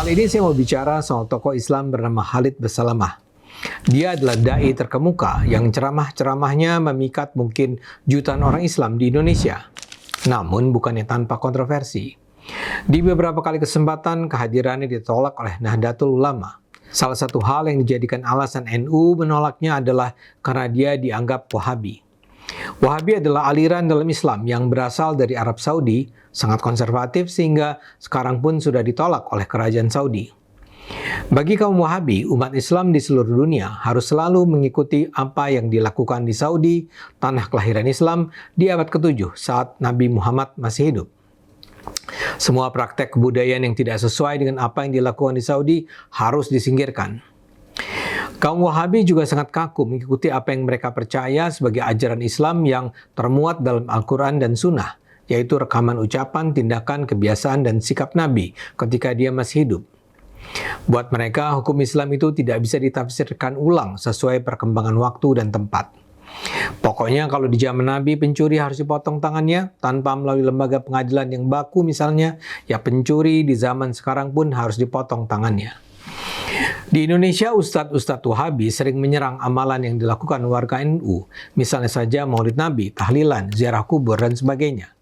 Kali ini saya mau bicara soal tokoh Islam bernama Khalid Basalamah. Dia adalah dai terkemuka yang ceramah-ceramahnya memikat mungkin jutaan orang Islam di Indonesia. Namun bukannya tanpa kontroversi. Di beberapa kali kesempatan kehadirannya ditolak oleh Nahdlatul Ulama. Salah satu hal yang dijadikan alasan NU menolaknya adalah karena dia dianggap Wahabi. Wahabi adalah aliran dalam Islam yang berasal dari Arab Saudi, sangat konservatif sehingga sekarang pun sudah ditolak oleh kerajaan Saudi. Bagi kaum Wahabi, umat Islam di seluruh dunia harus selalu mengikuti apa yang dilakukan di Saudi, tanah kelahiran Islam, di abad ke-7 saat Nabi Muhammad masih hidup. Semua praktek kebudayaan yang tidak sesuai dengan apa yang dilakukan di Saudi harus disingkirkan. Kaum Wahabi juga sangat kaku mengikuti apa yang mereka percaya sebagai ajaran Islam yang termuat dalam Al-Quran dan Sunnah, yaitu rekaman ucapan, tindakan, kebiasaan, dan sikap Nabi ketika dia masih hidup. Buat mereka, hukum Islam itu tidak bisa ditafsirkan ulang sesuai perkembangan waktu dan tempat. Pokoknya kalau di zaman Nabi pencuri harus dipotong tangannya tanpa melalui lembaga pengadilan yang baku misalnya, ya pencuri di zaman sekarang pun harus dipotong tangannya. Di Indonesia, ustadz-ustadz Wahabi sering menyerang amalan yang dilakukan warga NU, misalnya saja Maulid Nabi, tahlilan, ziarah kubur, dan sebagainya.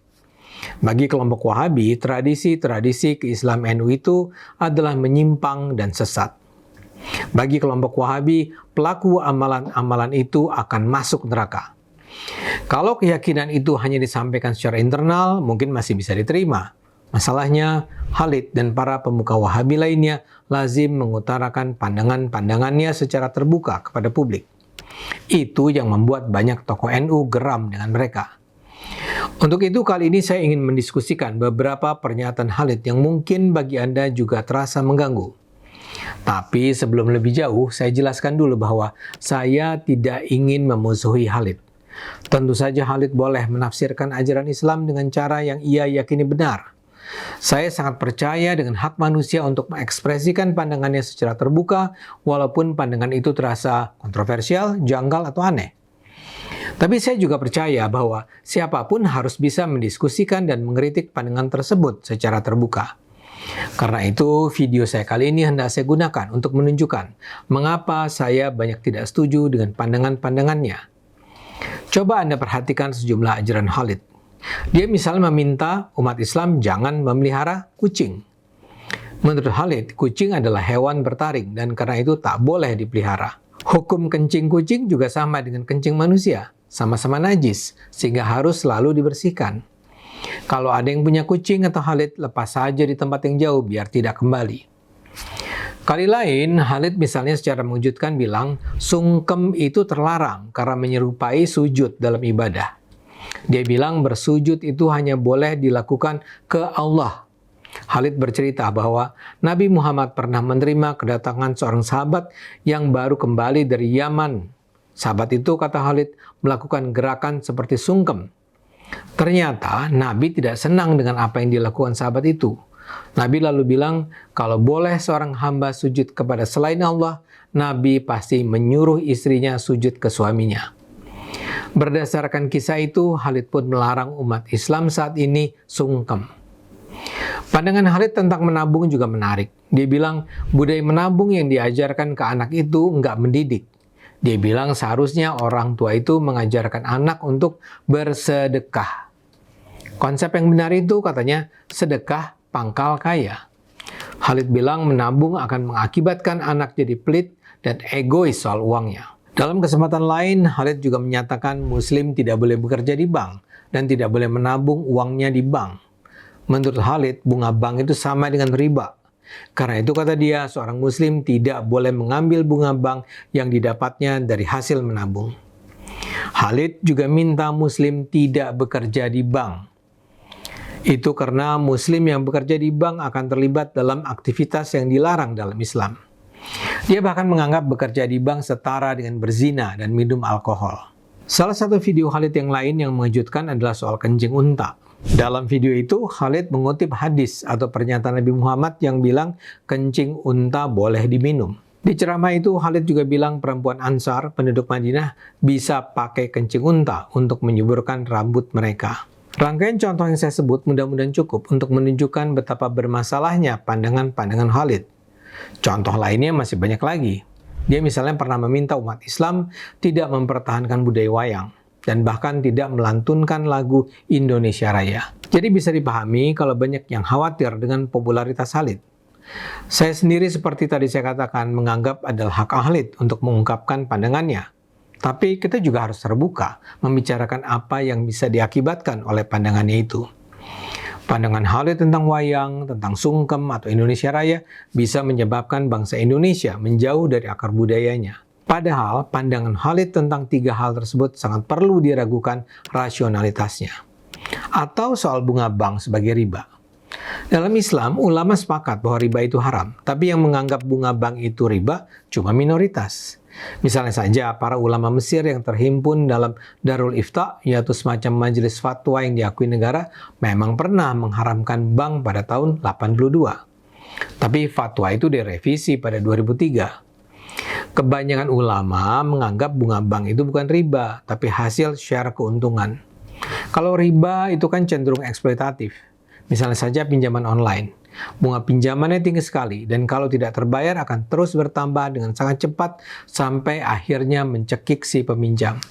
Bagi kelompok Wahabi, tradisi-tradisi ke-Islam NU itu adalah menyimpang dan sesat. Bagi kelompok Wahabi, pelaku amalan-amalan itu akan masuk neraka. Kalau keyakinan itu hanya disampaikan secara internal, mungkin masih bisa diterima. Masalahnya, Khalid dan para pemuka Wahabi lainnya lazim mengutarakan pandangan-pandangannya secara terbuka kepada publik. Itu yang membuat banyak tokoh NU geram dengan mereka. Untuk itu kali ini saya ingin mendiskusikan beberapa pernyataan Khalid yang mungkin bagi Anda juga terasa mengganggu. Tapi sebelum lebih jauh, saya jelaskan dulu bahwa saya tidak ingin memusuhi Khalid. Tentu saja Khalid boleh menafsirkan ajaran Islam dengan cara yang ia yakini benar. Saya sangat percaya dengan hak manusia untuk mengekspresikan pandangannya secara terbuka, walaupun pandangan itu terasa kontroversial, janggal, atau aneh. Tapi saya juga percaya bahwa siapapun harus bisa mendiskusikan dan mengkritik pandangan tersebut secara terbuka. Karena itu, video saya kali ini hendak saya gunakan untuk menunjukkan mengapa saya banyak tidak setuju dengan pandangan-pandangannya. Coba Anda perhatikan sejumlah ajaran Khalid. Dia misalnya meminta umat Islam jangan memelihara kucing. Menurut Khalid, kucing adalah hewan bertaring dan karena itu tak boleh dipelihara. Hukum kencing kucing juga sama dengan kencing manusia, sama-sama najis, sehingga harus selalu dibersihkan. Kalau ada yang punya kucing atau Khalid, lepas saja di tempat yang jauh biar tidak kembali. Kali lain, Khalid misalnya secara mengejutkan bilang, sungkem itu terlarang karena menyerupai sujud dalam ibadah. Dia bilang bersujud itu hanya boleh dilakukan ke Allah. Khalid bercerita bahwa Nabi Muhammad pernah menerima kedatangan seorang sahabat yang baru kembali dari Yaman. Sahabat itu, kata Khalid, melakukan gerakan seperti sungkem. Ternyata Nabi tidak senang dengan apa yang dilakukan sahabat itu. Nabi lalu bilang, kalau boleh seorang hamba sujud kepada selain Allah, Nabi pasti menyuruh istrinya sujud ke suaminya. Berdasarkan kisah itu, Khalid pun melarang umat Islam saat ini sungkem. Pandangan Khalid tentang menabung juga menarik. Dia bilang, budaya menabung yang diajarkan ke anak itu enggak mendidik. Dia bilang seharusnya orang tua itu mengajarkan anak untuk bersedekah. Konsep yang benar itu katanya sedekah pangkal kaya. Khalid bilang menabung akan mengakibatkan anak jadi pelit dan egois soal uangnya. Dalam kesempatan lain, Khalid juga menyatakan Muslim tidak boleh bekerja di bank dan tidak boleh menabung uangnya di bank. Menurut Khalid, bunga bank itu sama dengan riba. Karena itu kata dia, seorang Muslim tidak boleh mengambil bunga bank yang didapatnya dari hasil menabung. Khalid juga minta Muslim tidak bekerja di bank. Itu karena Muslim yang bekerja di bank akan terlibat dalam aktivitas yang dilarang dalam Islam. Dia bahkan menganggap bekerja di bank setara dengan berzina dan minum alkohol. Salah satu video Khalid yang lain yang mengejutkan adalah soal kencing unta. Dalam video itu, Khalid mengutip hadis atau pernyataan Nabi Muhammad yang bilang kencing unta boleh diminum. Di ceramah itu, Khalid juga bilang perempuan Ansar, penduduk Madinah, bisa pakai kencing unta untuk menyuburkan rambut mereka. Rangkaian contoh yang saya sebut mudah-mudahan cukup untuk menunjukkan betapa bermasalahnya pandangan-pandangan Khalid. Contoh lainnya masih banyak lagi. Dia misalnya pernah meminta umat Islam tidak mempertahankan budaya wayang dan bahkan tidak melantunkan lagu Indonesia Raya. Jadi bisa dipahami kalau banyak yang khawatir dengan popularitas Khalid. Saya sendiri seperti tadi saya katakan menganggap adalah hak Khalid untuk mengungkapkan pandangannya. Tapi kita juga harus terbuka membicarakan apa yang bisa diakibatkan oleh pandangannya itu. Pandangan Khalid tentang wayang, tentang sungkem atau Indonesia Raya bisa menyebabkan bangsa Indonesia menjauh dari akar budayanya. Padahal pandangan Khalid tentang 3 hal tersebut sangat perlu diragukan rasionalitasnya. Atau soal bunga bank sebagai riba. Dalam Islam, ulama sepakat bahwa riba itu haram, tapi yang menganggap bunga bank itu riba cuma minoritas. Misalnya saja para ulama Mesir yang terhimpun dalam Darul Ifta, yaitu semacam majelis fatwa yang diakui negara, memang pernah mengharamkan bank pada tahun 82. Tapi fatwa itu direvisi pada 2003. Kebanyakan ulama menganggap bunga bank itu bukan riba, tapi hasil share keuntungan. Kalau riba itu kan cenderung eksploitatif. Misalnya saja pinjaman online. Bunga pinjamannya tinggi sekali dan kalau tidak terbayar akan terus bertambah dengan sangat cepat sampai akhirnya mencekik si peminjam.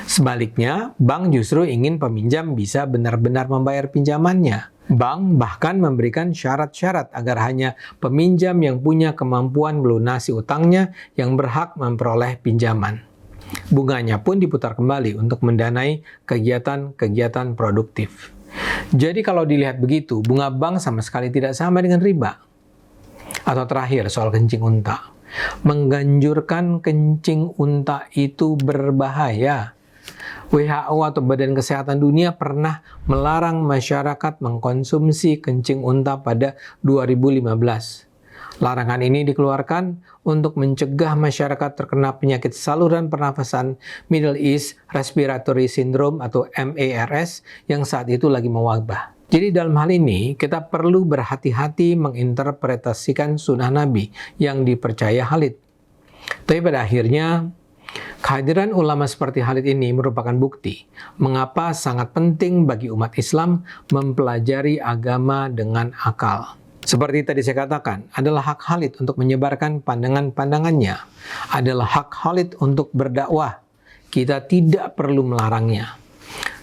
Sebaliknya, bank justru ingin peminjam bisa benar-benar membayar pinjamannya. Bank bahkan memberikan syarat-syarat agar hanya peminjam yang punya kemampuan melunasi utangnya yang berhak memperoleh pinjaman. Bunganya pun diputar kembali untuk mendanai kegiatan-kegiatan produktif. Jadi kalau dilihat begitu, bunga bank sama sekali tidak sama dengan riba. Atau terakhir soal kencing unta. Mengganjurkan kencing unta itu berbahaya. WHO atau Badan Kesehatan Dunia pernah melarang masyarakat mengkonsumsi kencing unta pada 2015. Larangan ini dikeluarkan untuk mencegah masyarakat terkena penyakit saluran pernafasan Middle East Respiratory Syndrome atau MARS yang saat itu lagi mewabah. Jadi dalam hal ini kita perlu berhati-hati menginterpretasikan sunnah Nabi yang dipercaya Khalid. Tapi pada akhirnya kehadiran ulama seperti Khalid ini merupakan bukti mengapa sangat penting bagi umat Islam mempelajari agama dengan akal. Seperti tadi saya katakan, adalah hak Khalid untuk menyebarkan pandangan-pandangannya. Adalah hak Khalid untuk berdakwah. Kita tidak perlu melarangnya.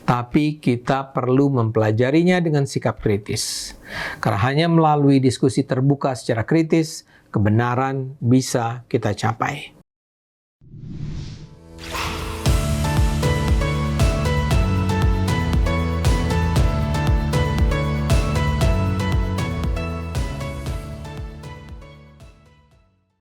Tapi kita perlu mempelajarinya dengan sikap kritis. Karena hanya melalui diskusi terbuka secara kritis, kebenaran bisa kita capai.